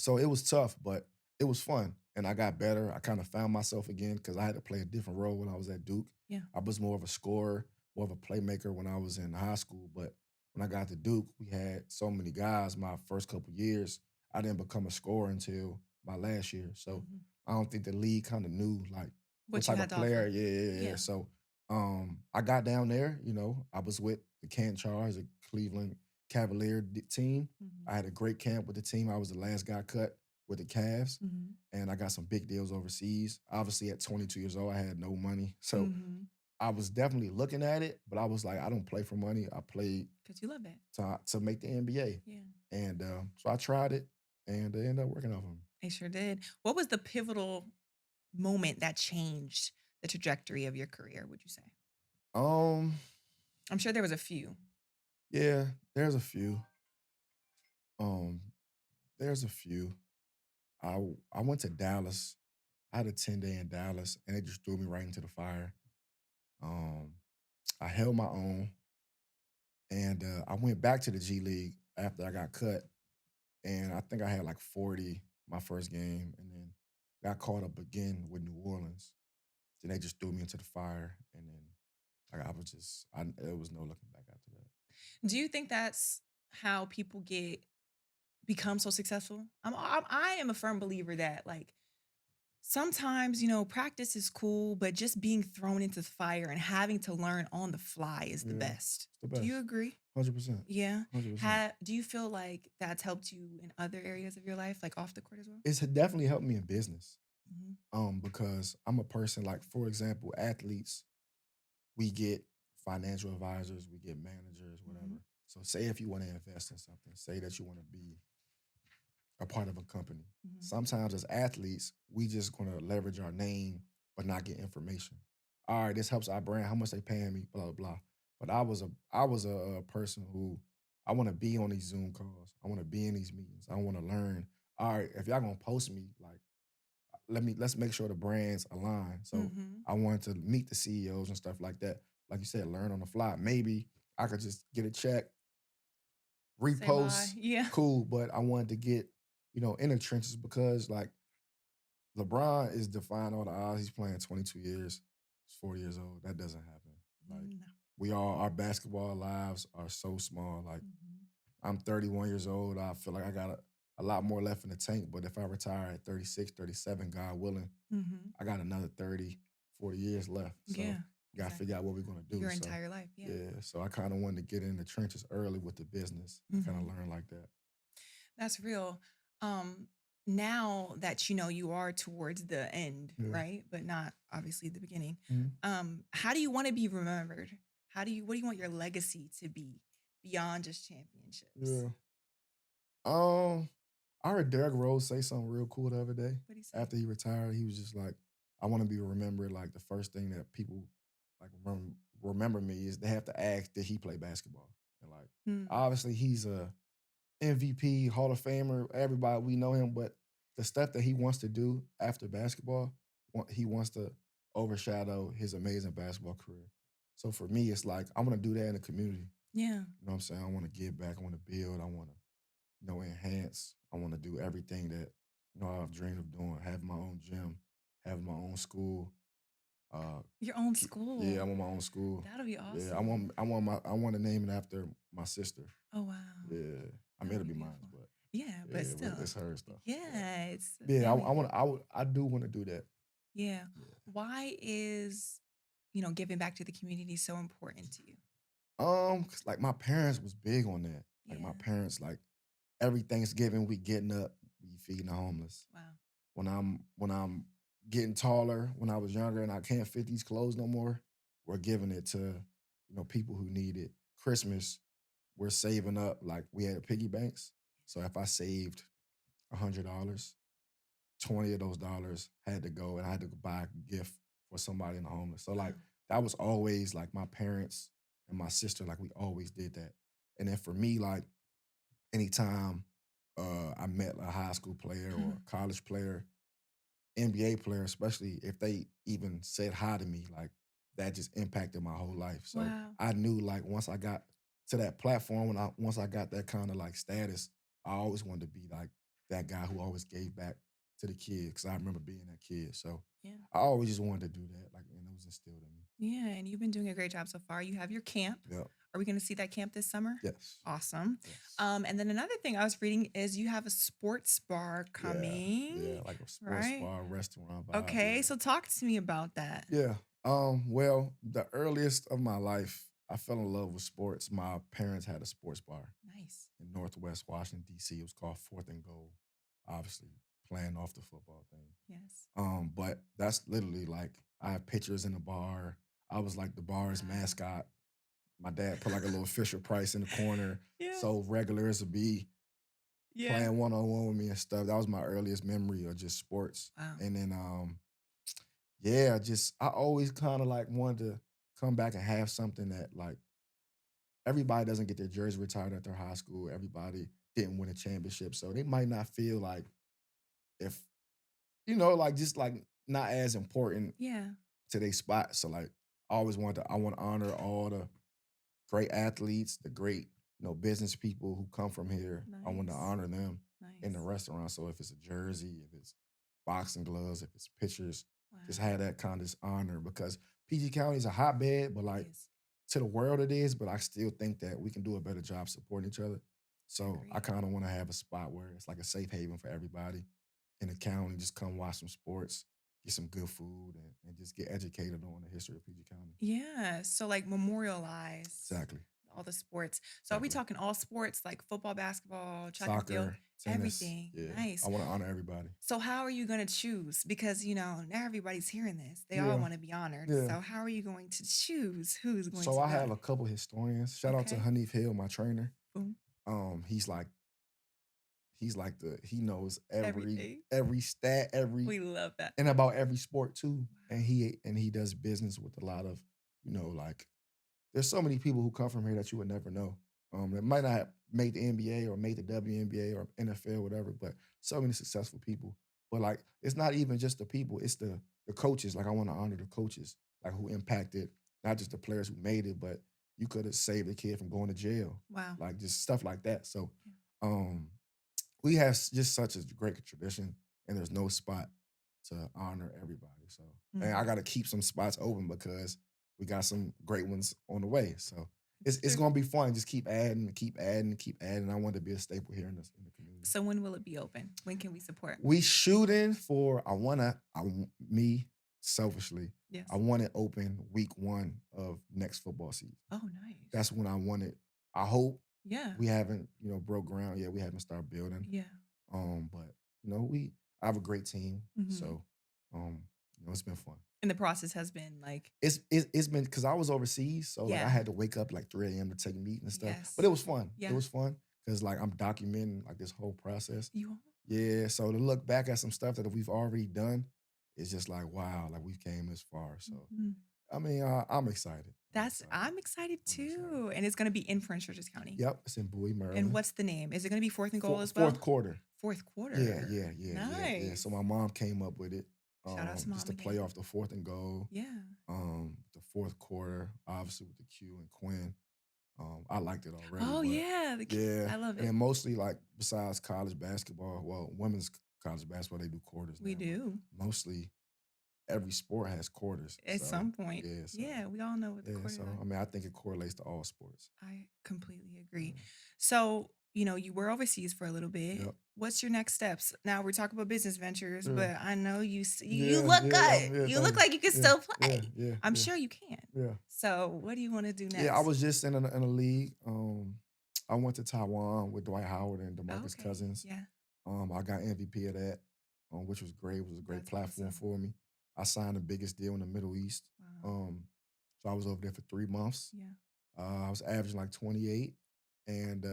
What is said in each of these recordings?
So it was tough, but it was fun. And I got better. I kind of found myself again because I had to play a different role when I was at Duke. Yeah. I was more of a scorer, more of a playmaker when I was in high school. But when I got to Duke, we had so many guys my first couple years. I didn't become a scorer until my last year. So Mhm. I don't think the league kind of knew like what What you type of had to player. offer. Yeah, yeah, yeah. Yeah. So I got down there, I was with the Canton Charge, the Cleveland Cavalier team. Mhm. I had a great camp with the team. I was the last guy cut with the Cavs, Mhm. and I got some big deals overseas. Obviously, at 22 years old, I had no money. So Mhm. I was definitely looking at it, but I was like, I don't play for money. I played 'Cause you love that. to make the NBA. Yeah. And so I tried it, and it ended up working out for me. They sure did. What was the pivotal moment that changed the trajectory of your career, would you say? Um, I'm sure there was a few. yeah, there's a few. Um, there's a few. I went to Dallas. I had a 10-day in Dallas, and it just threw me right into the fire. Um, I held my own, and I went back to the G League after I got cut, and I think I had like 40 my first game, and then got caught up again with New Orleans. Then they just threw me into the fire, and then like I was just, there was no looking back after that. Do you think that's how people become so successful? I am a firm believer that like sometimes, practice is cool, but just being thrown into the fire and having to learn on the fly is the Yeah, best. it's the Do you best. agree? 100%. Yeah. 100%. Do you feel like that's helped you in other areas of your life, like off the court as well? It's definitely helped me in business. Mhm. Because I'm a person like, for example, athletes, we get financial advisors, we get managers, Mhm. whatever. So say if you want to invest in something, say that you want to be a part of a company. Mhm. Sometimes as athletes, we just gonna leverage our name but not get information. All right, this helps our brand. How much they paying me? Blah blah blah. But I was a person who I want to be on these Zoom calls. I want to be in these meetings. I want to learn. All right, if y'all gonna post me, like let's make sure the brands align. So Mhm. I wanted to meet the CEOs and stuff like that. Like you said, learn on the fly. Maybe I could just get a check, Say bye. repost, Yeah. cool, but I wanted to get, in the trenches because like LeBron is defying all the odds. He's playing 22 years. He's 40 years old. That doesn't happen. Like No. our basketball lives are so small. Like Mhm. I'm 31 years old. I feel like I got a lot more left in the tank. But if I retire at 36, 37, God willing, Mhm. I got another 30, 40 years left. So Yeah. we got to figure Exactly. out what we're going to do. Your So entire life. Yeah. yeah, so I kind of wanted to get in the trenches early with the business and kind of Mhm. learn like that. That's real. Um, Now that you are towards the end, Yeah. right? But not obviously the beginning. Mhm. How do you want to be remembered? What do you want your legacy to be beyond just championships? Yeah. Um, I heard Derrick Rose say something real cool the other day. What do you say? After he retired, he was just like, "I want to be remembered. Like the first thing that people like remember me is they have to ask, did he play basketball?" And like, Mm, obviously, he's a MVP, Hall of Famer. Everybody we know him, but the stuff that he wants to do after basketball, he wants to overshadow his amazing basketball career. So for me, it's like I want to do that in the community. yeah. You know what I'm saying? I want to give back. I want to build. I want to enhance. I want to do everything that I've dreamed of doing. Have my own gym, have my own school. Uh, Your own yeah, I school. want my own school. That'll be Yeah, awesome. I want to name it after my sister. Oh wow. Yeah, I mean That'll it'll be be mine, beautiful. but Yeah, but yeah, still. it's hers though. But Yeah, it's a yeah, family thing. I do want to do that. Yeah. Yeah. Why is, giving back to the community so important to you? 'Cause, like my parents was big on that. Like my Yeah. parents, like every Thanksgiving we getting up, we feeding the homeless. Wow. When I'm getting taller, when I was younger and I can't fit these clothes no more, we're giving it to, people who need it. Christmas, we're saving up. Like we had piggy banks. So if I saved $100, 20 of those dollars had to go and I had to buy a gift for somebody in the homeless. So like Wow. that was always like my parents and my sister, like we always did that. And then for me, like anytime I met a high school player or a college player, NBA player, especially if they even said hi to me, like that just impacted my whole life. So Wow. I knew like once I got to that platform, once I got that kind of like status, I always wanted to be like that guy who always gave back to the kids because I remember being that kid. So Yeah. I always just wanted to do that, like, and it was instilled in me. Yeah, and you've been doing a great job so far. You have your camp. Yep. Are we gonna see that camp this summer? Yes. Awesome. Yes. And then another thing I was reading is you have a sports bar Yeah. coming, Yeah. Like a sports right? bar, restaurant vibe. Okay, Yeah. so talk to me about that. Yeah. Well, the earliest of my life, I fell in love with sports. My parents had a sports bar Nice. in Northwest Washington, D.C. It was called Fourth and Goal, obviously playing off the football thing. Yes. But that's literally like I have pictures in the bar. I was like the bar's Wow. mascot. My dad put like a little Fisher Price in the corner. Yeah. So regular as a be Yeah. playing one on one with me and stuff. That was my earliest memory of just sports. Wow. And then yeah, just I always kind of like wanted to come back and have something that like everybody doesn't get their jersey retired at their high school. Everybody didn't win a championship. So they might not feel like if like just like not as important Yeah. to their spot. So like I want to honor all the great athletes, the great, business people who come from here. I want to Nice. honor them in the Nice. restaurant. So if it's a jersey, if it's boxing gloves, if it's pictures, just Wow. have that kind of honor because PG County is a hotbed, but It like is. to the world it is, but I still think that we can do a better job supporting each other. So I Agreed. kind of want to have a spot where it's like a safe haven for everybody in the county. Just come watch some sports, get some good food, and just get educated on the history of PG County. Yeah. So like memorialize Exactly. all the sports. So are we Exactly. talking all sports like football, basketball, track and field, Soccer, tennis. everything? Yeah. I Nice. want to honor everybody. So how are you going to choose? Because now everybody's hearing this. They all Yeah. want to be honored. Yeah. So how are you going to choose who's going So to I go? have a couple historians. Shout out to Okay. Hanif Hill, my trainer. Boom. He's like he knows every Everything. every stat, We love that. and about every sport too. Wow. And he does business with a lot of, like there's so many people who come from here that you would never know. That might not have made the NBA or made the WNBA or NFL, whatever, but so many successful people. But like it's not even just the people, it's the coaches. Like I want to honor the coaches, like who impacted not just the players who made it, but you could have saved a kid from going to jail. Wow. Like just stuff like that. So Yeah. um we have just such a great tradition, and there's no spot to honor everybody. So, and I Mhm. got to keep some spots open because we got some great ones on the way. So It's it's true. gonna be fun. Just keep adding, keep adding, keep adding. I want to be a staple here in the community. So when will it be open? When can we support? We shooting for. Me selfishly. Yes. I want it open week 1 of next football season. Oh, nice. That's when I want it. I hope Yeah. we haven't, broke ground yet. We haven't started building. Yeah. But I have a great team, Mhm. so it's been fun. And the process has been like, It's been because I was overseas, so like I yeah. had to wake up like 3 a.m. to take meetings and stuff. Yes. But it was fun. It Yeah. was fun because like I'm documenting like this whole process. You are? Yeah, so to look back at some stuff that we've already done, it's just like wow, like we've came this far. So Mhm. I mean, I'm excited. I'm excited I'm excited. too. And it's gonna be in French Georges County. Yep, it's in Bowie, And Maryland. what's the name? Is it gonna be fourth and goal as well? Fourth quarter. Fourth Yeah, quarter. yeah, yeah, yeah, yeah. So Nice. my mom came up with it. Shout out to Just mom to play again. off the fourth and goal. Yeah. The fourth quarter, obviously with the Q and Quinn. I liked it already, Oh but yeah. yeah. I love And it. then mostly like besides college basketball, well, women's college basketball, they do quarters We now, but do. mostly every sport has quarters. At So some point. yeah, so Yeah, we all know what the yeah, quarters so are. I mean I think it correlates to all sports. I completely agree. Yeah. So, you were overseas for a little bit. Yep. What's your next steps? Now we're talking about business ventures, Yeah. but I know you Yeah, look yeah, good. yeah, You thank look you. like you can Yeah, still yeah, play. yeah, I'm yeah, sure you can. yeah. So, what do you want to do Yeah, I next? was just in a league. I went to Taiwan with Dwight Howard and DeMarcus Okay. Cousins. Yeah. I got MVP of that, which was great. It was a great That's platform awesome. for me. I signed the biggest deal in the Middle East. Wow. So I was over there for 3 months. Yeah. I was averaging like 28, and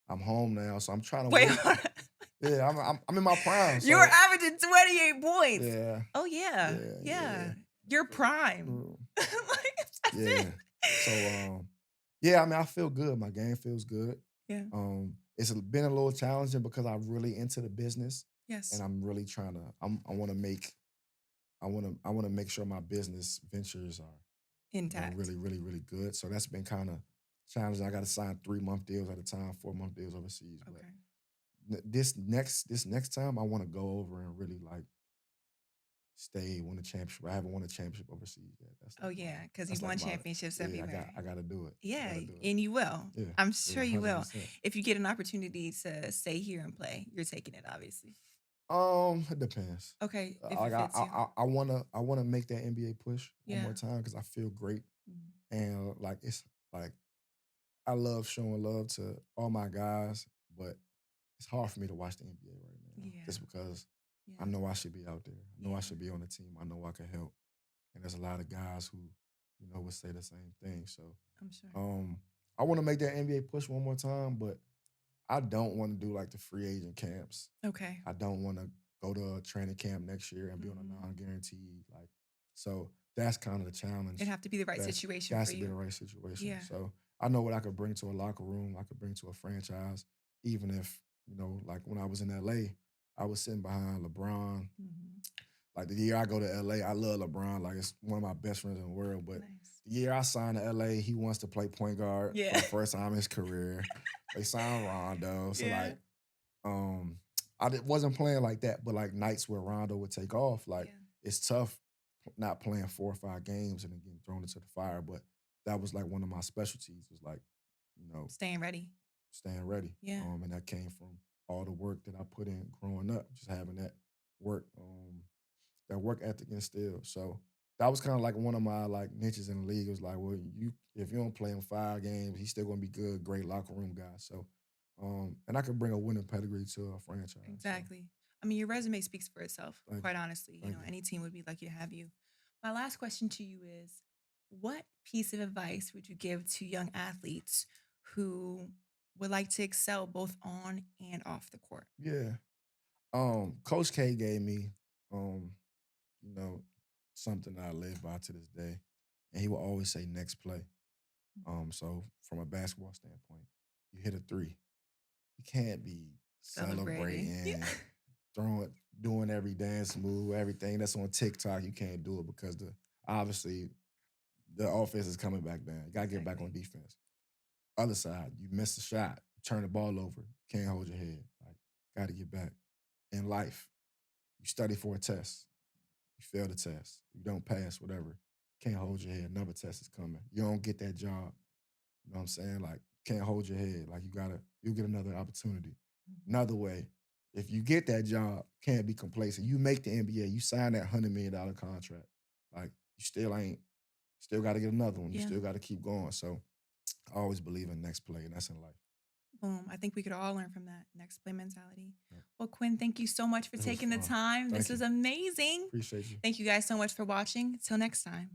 I'm home now. So I'm trying to Wait, wait. Yeah, I'm in my prime. you were So averaging 28 points. yeah, Oh yeah. yeah, Yeah. yeah. Your prime. Mm, Like, that's yeah. it. So yeah, I mean, I feel good. My game feels good. Yeah. It's been a little challenging because I'm really into the business, Yes. and I'm really trying to. I want to make. I want to make sure my business ventures are Intact. really, really, really good. So that's been kind of challenging. I got to sign 3-month deals at a time, 4-month deals overseas. But Okay. This next time I want to go over and really like stay, win a championship. I haven't won a championship overseas yet. Oh, yeah, because 'cause That's you've like won my championships yeah. everywhere. I gotta do it. I Yeah, gotta do it. and you will. Yeah, I'm yeah, sure you hundred will. percent. If you get an opportunity to stay here and play, you're taking it, obviously. It depends. Okay, if it Like fits you. I wanna make that NBA push one more Yeah. time because I feel great Mhm. and like it's like I love showing love to all my guys, but it's hard for me to watch the NBA right now Yeah, just because I yeah, know I should be out there. I know I yeah, should be on the team. I know I can help. And there's a lot of guys who, would say the same thing. So, I'm sure. um, I want to make that NBA push one more time, but I don't want to do like the free agent camps. Okay. I don't want to go to a training camp next year and be on a Mhm. non-guaranteed. Like, so that's kind of the It'd challenge. have to be the right That's situation got for to be the you. right situation. Yeah. So I know what I could bring to a locker room. I could bring to a franchise, even if like when I was in LA, I was sitting behind LeBron. Mhm. Like the year I go to LA, I love LeBron. Like it's one of my best friends in the world. But Nice. the year I signed to LA, he wants to play point guard for Yeah. the first time in his career. They signed Rondo. So Yeah. like um, wasn't playing like that, but like nights where Rondo would take off, like Yeah. it's tough not playing 4 or 5 games and then getting thrown into the fire. But that was like one of my specialties was like, you know, Staying ready. staying ready. Yeah. And that came from all the work that I put in growing up, just having work, that work ethic instilled. So that was kind of like one of my like niches in the league. It was like, well, you if you don't play him 5 games, he's still gonna be good, great locker room guy. So and I could bring a winning pedigree to a franchise. So Exactly. I mean, your resume speaks for itself, thank you. quite honestly. Thank you. Any team would be lucky to have you. My last question to you is, what piece of advice would you give to young athletes who would like to excel both on and off the court? Yeah. Coach K gave me um, you know, something that I live by to this day. And he will always say next play. So from a basketball standpoint, you hit a three. You can't be Celebrating. Yeah. celebrating, throwing, doing every dance move, everything that's on TikTok. You can't do it because obviously the offense is coming back down. You gotta get back on Exactly. defense. Other side, you miss a shot, turn the ball over, can't hold your head. Like, gotta get back. In life, you study for a test, you fail the test, you don't pass, whatever. Can't hold your head. Another test is coming. You don't get that job. You know what I'm saying? Like, can't hold your head. Like, you'll get another opportunity. Mhm. Another way, if you get that job, can't be complacent. You make the NBA, you sign that $100 million contract. Like, you still got to get another one. You Yeah. still got to keep going. So I always believe in next play, and that's in life. Boom. I think we could all learn from that next play mentality. Yep. Well, Quinn, thank you so much for It was taking the fun. time. This Thank you. was amazing. Appreciate you. Thank you guys so much for watching. Till next time.